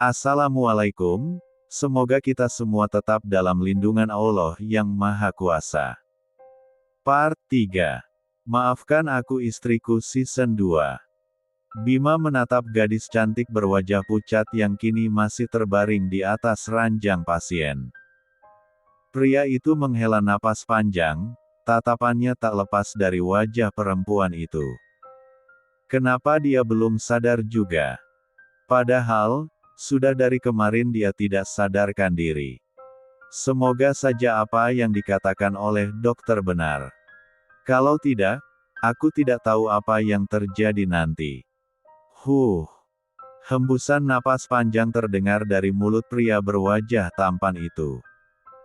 Assalamualaikum, semoga kita semua tetap dalam lindungan Allah yang Maha Kuasa. Part 3. Maafkan Aku Istriku Season 2. Bima menatap gadis cantik berwajah pucat yang kini masih terbaring di atas ranjang pasien. Pria itu menghela napas panjang, tatapannya tak lepas dari wajah perempuan itu. Kenapa dia belum sadar juga? Padahal, sudah dari kemarin dia tidak sadarkan diri. Semoga saja apa yang dikatakan oleh dokter benar. Kalau tidak, aku tidak tahu apa yang terjadi nanti. Hembusan napas panjang terdengar dari mulut pria berwajah tampan itu.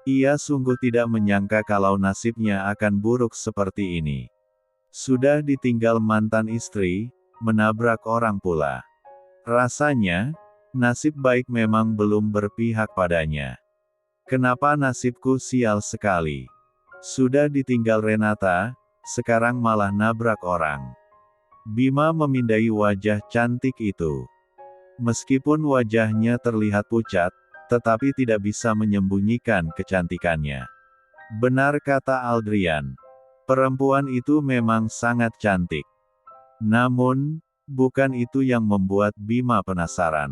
Ia sungguh tidak menyangka kalau nasibnya akan buruk seperti ini. Sudah ditinggal mantan istri, menabrak orang pula. Rasanya, nasib baik memang belum berpihak padanya. Kenapa nasibku sial sekali? Sudah ditinggal Renata, sekarang malah nabrak orang. Bima memindai wajah cantik itu. Meskipun wajahnya terlihat pucat, tetapi tidak bisa menyembunyikan kecantikannya. Benar kata Aldrian. Perempuan itu memang sangat cantik. Namun, bukan itu yang membuat Bima penasaran.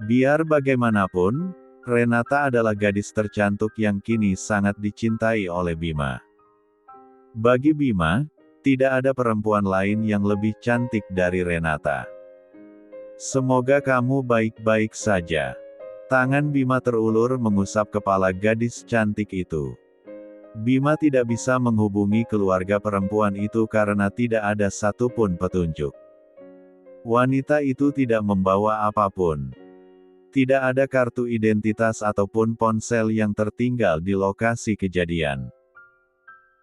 Biar bagaimanapun, Renata adalah gadis tercantik yang kini sangat dicintai oleh Bima. Bagi Bima, tidak ada perempuan lain yang lebih cantik dari Renata. Semoga kamu baik-baik saja. Tangan Bima terulur mengusap kepala gadis cantik itu. Bima tidak bisa menghubungi keluarga perempuan itu karena tidak ada satupun petunjuk. Wanita itu tidak membawa apapun. Tidak ada kartu identitas ataupun ponsel yang tertinggal di lokasi kejadian.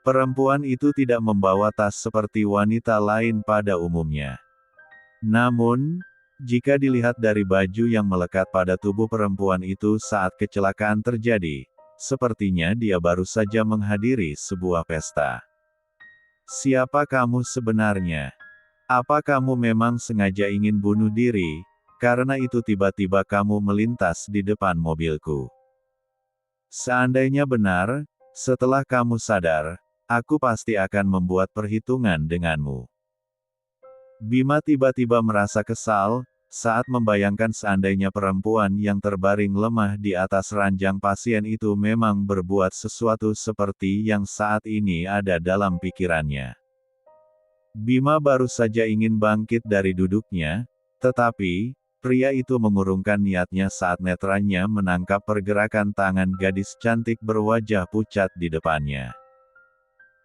Perempuan itu tidak membawa tas seperti wanita lain pada umumnya. Namun, jika dilihat dari baju yang melekat pada tubuh perempuan itu saat kecelakaan terjadi, sepertinya dia baru saja menghadiri sebuah pesta. Siapa kamu sebenarnya? Apa kamu memang sengaja ingin bunuh diri, karena itu tiba-tiba kamu melintas di depan mobilku? Seandainya benar, setelah kamu sadar, aku pasti akan membuat perhitungan denganmu. Bima tiba-tiba merasa kesal, saat membayangkan seandainya perempuan yang terbaring lemah di atas ranjang pasien itu memang berbuat sesuatu seperti yang saat ini ada dalam pikirannya. Bima baru saja ingin bangkit dari duduknya, tetapi, pria itu mengurungkan niatnya saat netranya menangkap pergerakan tangan gadis cantik berwajah pucat di depannya.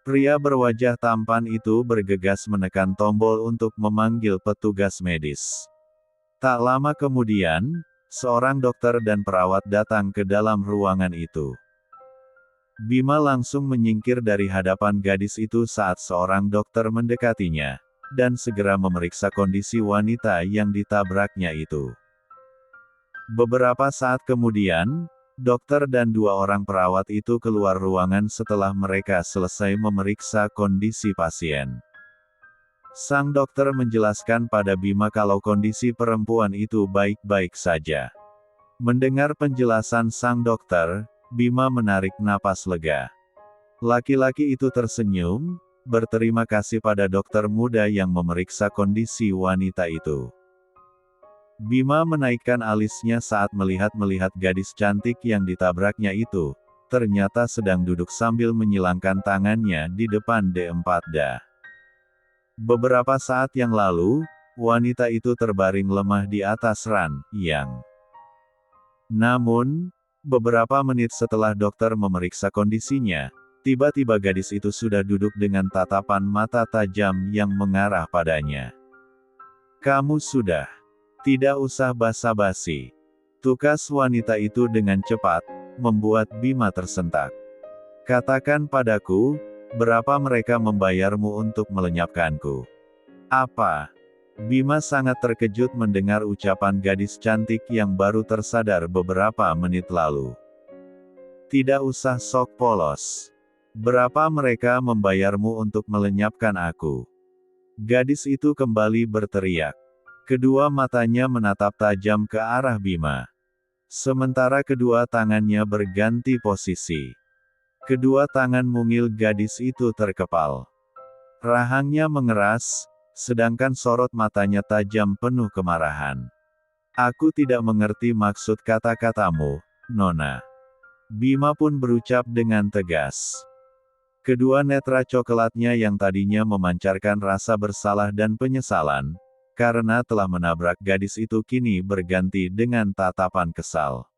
Pria berwajah tampan itu bergegas menekan tombol untuk memanggil petugas medis. Tak lama kemudian, seorang dokter dan perawat datang ke dalam ruangan itu. Bima langsung menyingkir dari hadapan gadis itu saat seorang dokter mendekatinya, dan segera memeriksa kondisi wanita yang ditabraknya itu. Beberapa saat kemudian, dokter dan dua orang perawat itu keluar ruangan setelah mereka selesai memeriksa kondisi pasien. Sang dokter menjelaskan pada Bima kalau kondisi perempuan itu baik-baik saja. Mendengar penjelasan sang dokter, Bima menarik napas lega. Laki-laki itu tersenyum, berterima kasih pada dokter muda yang memeriksa kondisi wanita itu. Bima menaikkan alisnya saat melihat gadis cantik yang ditabraknya itu, ternyata sedang duduk sambil menyilangkan tangannya di depan D4D. Beberapa saat yang lalu, wanita itu terbaring lemah di atas ranjang. Namun, beberapa menit setelah dokter memeriksa kondisinya, tiba-tiba gadis itu sudah duduk dengan tatapan mata tajam yang mengarah padanya. Kamu sudah. Tidak usah basa-basi. Tukas wanita itu dengan cepat, membuat Bima tersentak. Katakan padaku, berapa mereka membayarmu untuk melenyapkanku? Apa? Bima sangat terkejut mendengar ucapan gadis cantik yang baru tersadar beberapa menit lalu. Tidak usah sok polos. Berapa mereka membayarmu untuk melenyapkan aku? Gadis itu kembali berteriak. Kedua matanya menatap tajam ke arah Bima. Sementara kedua tangannya berganti posisi. Kedua tangan mungil gadis itu terkepal. Rahangnya mengeras, sedangkan sorot matanya tajam penuh kemarahan. Aku tidak mengerti maksud kata-katamu, Nona. Bima pun berucap dengan tegas. Kedua netra coklatnya yang tadinya memancarkan rasa bersalah dan penyesalan, karena telah menabrak gadis itu kini berganti dengan tatapan kesal.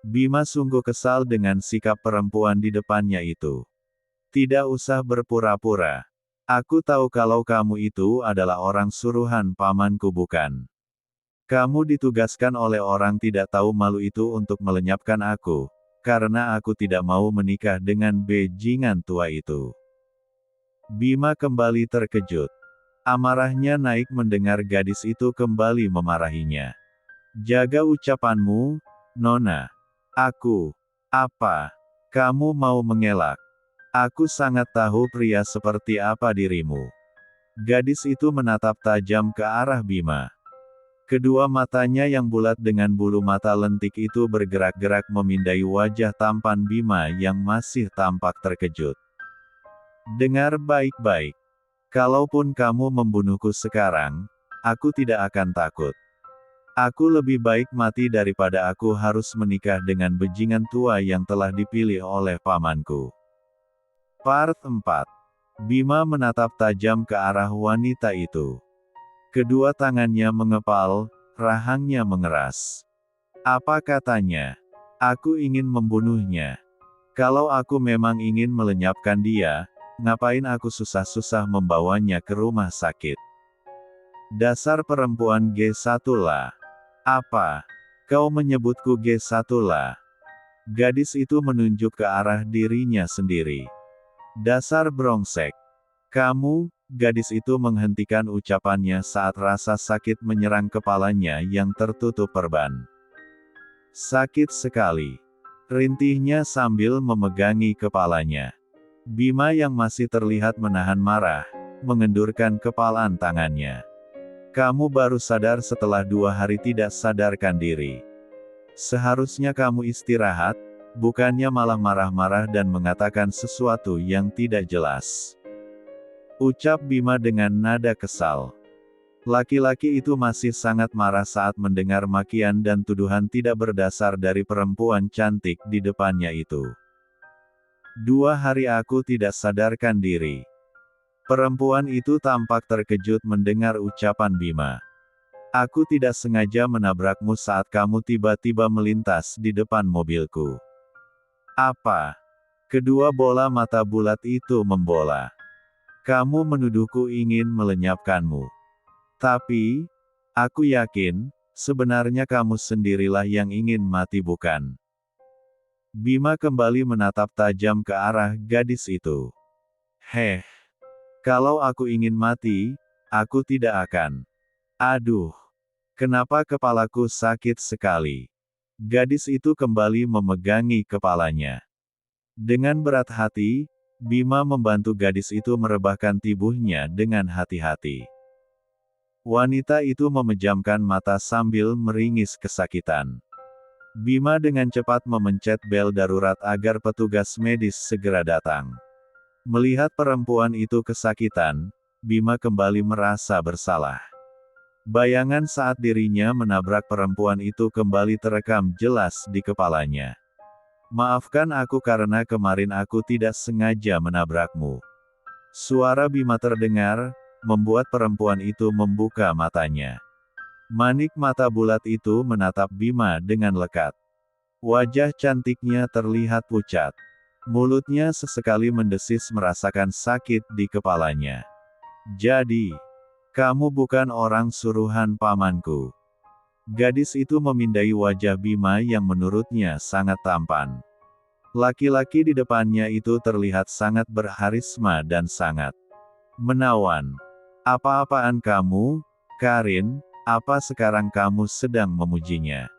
Bima sungguh kesal dengan sikap perempuan di depannya itu. Tidak usah berpura-pura. Aku tahu kalau kamu itu adalah orang suruhan pamanku bukan. Kamu ditugaskan oleh orang tidak tahu malu itu untuk melenyapkan aku, karena aku tidak mau menikah dengan bajingan tua itu. Bima kembali terkejut. Amarahnya naik mendengar gadis itu kembali memarahinya. Jaga ucapanmu, Nona. Aku. Apa? Kamu mau mengelak? Aku sangat tahu pria seperti apa dirimu. Gadis itu menatap tajam ke arah Bima. Kedua matanya yang bulat dengan bulu mata lentik itu bergerak-gerak memindai wajah tampan Bima yang masih tampak terkejut. Dengar baik-baik. Kalaupun kamu membunuhku sekarang, aku tidak akan takut. Aku lebih baik mati daripada aku harus menikah dengan bajingan tua yang telah dipilih oleh pamanku. Part 4. Bima menatap tajam ke arah wanita itu. Kedua tangannya mengepal, rahangnya mengeras. Apa katanya? Aku ingin membunuhnya. Kalau aku memang ingin melenyapkan dia, ngapain aku susah-susah membawanya ke rumah sakit? Dasar perempuan G1 lah. Apa? Kau menyebutku G1 lah? Gadis itu menunjuk ke arah dirinya sendiri. Dasar brengsek. Kamu, gadis itu menghentikan ucapannya saat rasa sakit menyerang kepalanya yang tertutup perban. Sakit sekali. Rintihnya sambil memegangi kepalanya. Bima yang masih terlihat menahan marah, mengendurkan kepalan tangannya. Kamu baru sadar setelah 2 hari tidak sadarkan diri. Seharusnya kamu istirahat, bukannya malah marah-marah dan mengatakan sesuatu yang tidak jelas. Ucap Bima dengan nada kesal. Laki-laki itu masih sangat marah saat mendengar makian dan tuduhan tidak berdasar dari perempuan cantik di depannya itu. 2 hari aku tidak sadarkan diri. Perempuan itu tampak terkejut mendengar ucapan Bima. Aku tidak sengaja menabrakmu saat kamu tiba-tiba melintas di depan mobilku. Apa? Kedua bola mata bulat itu membola. Kamu menuduhku ingin melenyapkanmu. Tapi, aku yakin, sebenarnya kamu sendirilah yang ingin mati bukan? Bima kembali menatap tajam ke arah gadis itu. Heh. Kalau aku ingin mati, aku tidak akan. Aduh. Kenapa kepalaku sakit sekali? Gadis itu kembali memegangi kepalanya. Dengan berat hati, Bima membantu gadis itu merebahkan tubuhnya dengan hati-hati. Wanita itu memejamkan mata sambil meringis kesakitan. Bima dengan cepat memencet bel darurat agar petugas medis segera datang. Melihat perempuan itu kesakitan, Bima kembali merasa bersalah. Bayangan saat dirinya menabrak perempuan itu kembali terekam jelas di kepalanya. Maafkan aku karena kemarin aku tidak sengaja menabrakmu. Suara Bima terdengar, membuat perempuan itu membuka matanya. Manik mata bulat itu menatap Bima dengan lekat. Wajah cantiknya terlihat pucat. Mulutnya sesekali mendesis merasakan sakit di kepalanya. Jadi, kamu bukan orang suruhan pamanku. Gadis itu memindai wajah Bima yang menurutnya sangat tampan. Laki-laki di depannya itu terlihat sangat berharisma dan sangat menawan. Apa-apaan kamu, Karin? Apa sekarang kamu sedang memujinya?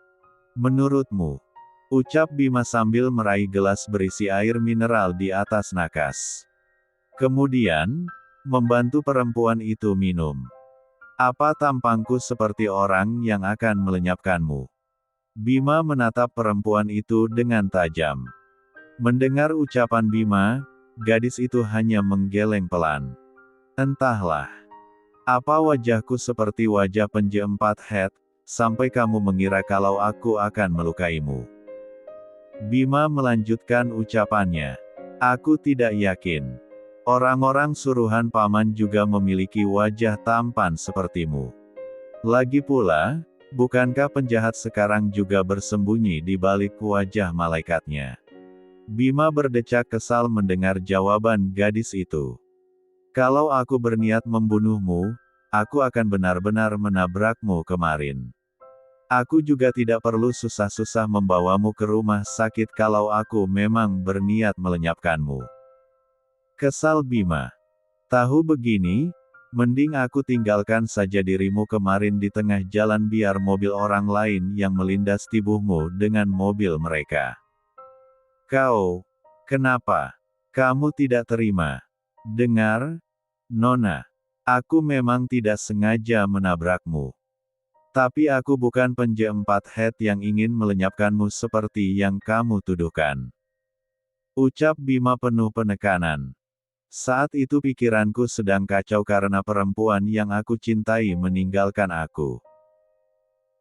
Menurutmu? Ucap Bima sambil meraih gelas berisi air mineral di atas nakas. Kemudian, membantu perempuan itu minum. Apa tampangku seperti orang yang akan melenyapkanmu? Bima menatap perempuan itu dengan tajam. Mendengar ucapan Bima, gadis itu hanya menggeleng pelan. Entahlah. Apa wajahku seperti wajah penjeempat het, sampai kamu mengira kalau aku akan melukaimu. Bima melanjutkan ucapannya. Aku tidak yakin. Orang-orang suruhan paman juga memiliki wajah tampan sepertimu. Lagi pula, bukankah penjahat sekarang juga bersembunyi di balik wajah malaikatnya? Bima berdecak kesal mendengar jawaban gadis itu. Kalau aku berniat membunuhmu, aku akan benar-benar menabrakmu kemarin. Aku juga tidak perlu susah-susah membawamu ke rumah sakit kalau aku memang berniat melenyapkanmu. Kesal Bima. Tahu begini, mending aku tinggalkan saja dirimu kemarin di tengah jalan biar mobil orang lain yang melindas tubuhmu dengan mobil mereka. Kau, kenapa? Kamu tidak terima? Dengar, Nona. Aku memang tidak sengaja menabrakmu. Tapi aku bukan penjeempat het yang ingin melenyapkanmu seperti yang kamu tuduhkan. Ucap Bima penuh penekanan. Saat itu pikiranku sedang kacau karena perempuan yang aku cintai meninggalkan aku.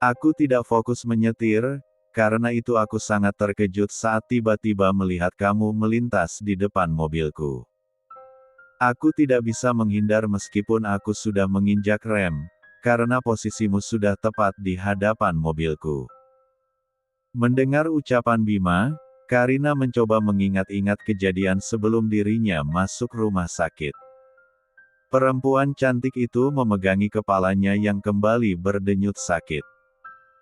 Aku tidak fokus menyetir, karena itu aku sangat terkejut saat tiba-tiba melihat kamu melintas di depan mobilku. Aku tidak bisa menghindar meskipun aku sudah menginjak rem, karena posisimu sudah tepat di hadapan mobilku. Mendengar ucapan Bima, Karina mencoba mengingat-ingat kejadian sebelum dirinya masuk rumah sakit. Perempuan cantik itu memegangi kepalanya yang kembali berdenyut sakit.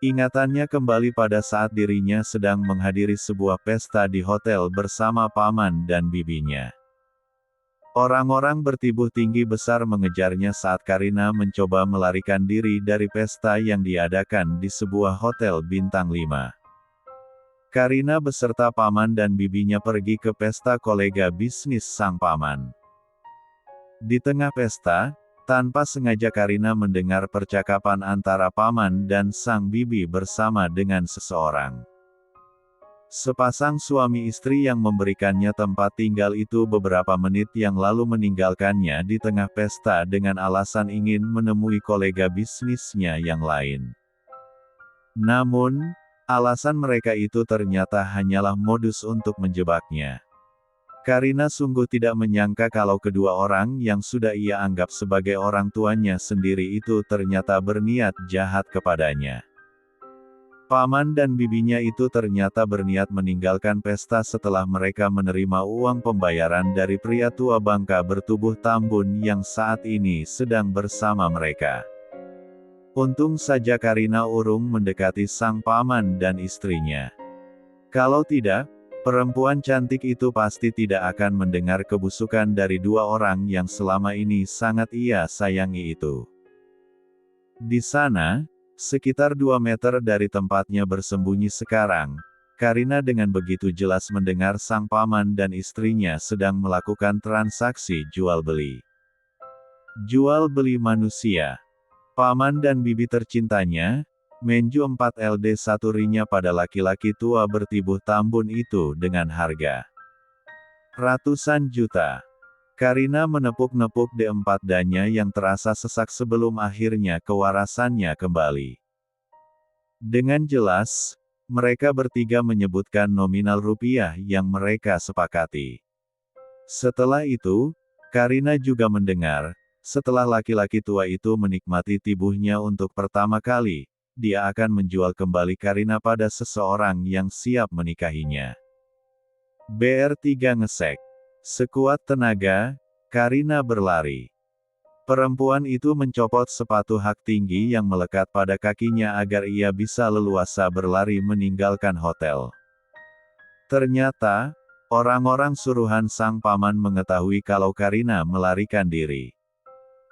Ingatannya kembali pada saat dirinya sedang menghadiri sebuah pesta di hotel bersama paman dan bibinya. Orang-orang bertubuh tinggi besar mengejarnya saat Karina mencoba melarikan diri dari pesta yang diadakan di sebuah hotel bintang 5. Karina beserta paman dan bibinya pergi ke pesta kolega bisnis sang paman. Di tengah pesta, tanpa sengaja Karina mendengar percakapan antara paman dan sang bibi bersama dengan seseorang. Sepasang suami istri yang memberikannya tempat tinggal itu beberapa menit yang lalu meninggalkannya di tengah pesta dengan alasan ingin menemui kolega bisnisnya yang lain. Namun, alasan mereka itu ternyata hanyalah modus untuk menjebaknya. Karina sungguh tidak menyangka kalau kedua orang yang sudah ia anggap sebagai orang tuanya sendiri itu ternyata berniat jahat kepadanya. Paman dan bibinya itu ternyata berniat meninggalkan pesta setelah mereka menerima uang pembayaran dari pria tua bangka bertubuh tambun yang saat ini sedang bersama mereka. Untung saja Karina urung mendekati sang paman dan istrinya. Kalau tidak, perempuan cantik itu pasti tidak akan mendengar kebusukan dari dua orang yang selama ini sangat ia sayangi itu. Di sana, sekitar 2 meter dari tempatnya bersembunyi sekarang, Karina dengan begitu jelas mendengar sang paman dan istrinya sedang melakukan transaksi jual-beli. Jual-beli manusia. Paman dan bibi tercintanya, menju 4 LD1 rinya pada laki-laki tua bertubuh tambun itu dengan harga ratusan juta. Karina menepuk-nepuk D4 danya yang terasa sesak sebelum akhirnya kewarasannya kembali. Dengan jelas, mereka bertiga menyebutkan nominal rupiah yang mereka sepakati. Setelah itu, Karina juga mendengar, setelah laki-laki tua itu menikmati tubuhnya untuk pertama kali, dia akan menjual kembali Karina pada seseorang yang siap menikahinya. BR3 ngesek. Sekuat tenaga, Karina berlari. Perempuan itu mencopot sepatu hak tinggi yang melekat pada kakinya agar ia bisa leluasa berlari meninggalkan hotel. Ternyata, orang-orang suruhan sang paman mengetahui kalau Karina melarikan diri.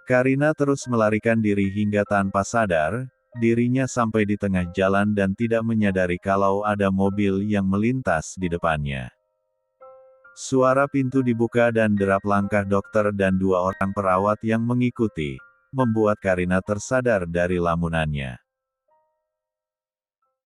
Karina terus melarikan diri hingga tanpa sadar, dirinya sampai di tengah jalan dan tidak menyadari kalau ada mobil yang melintas di depannya. Suara pintu dibuka dan derap langkah dokter dan 2 orang perawat yang mengikuti. membuat Karina tersadar dari lamunannya.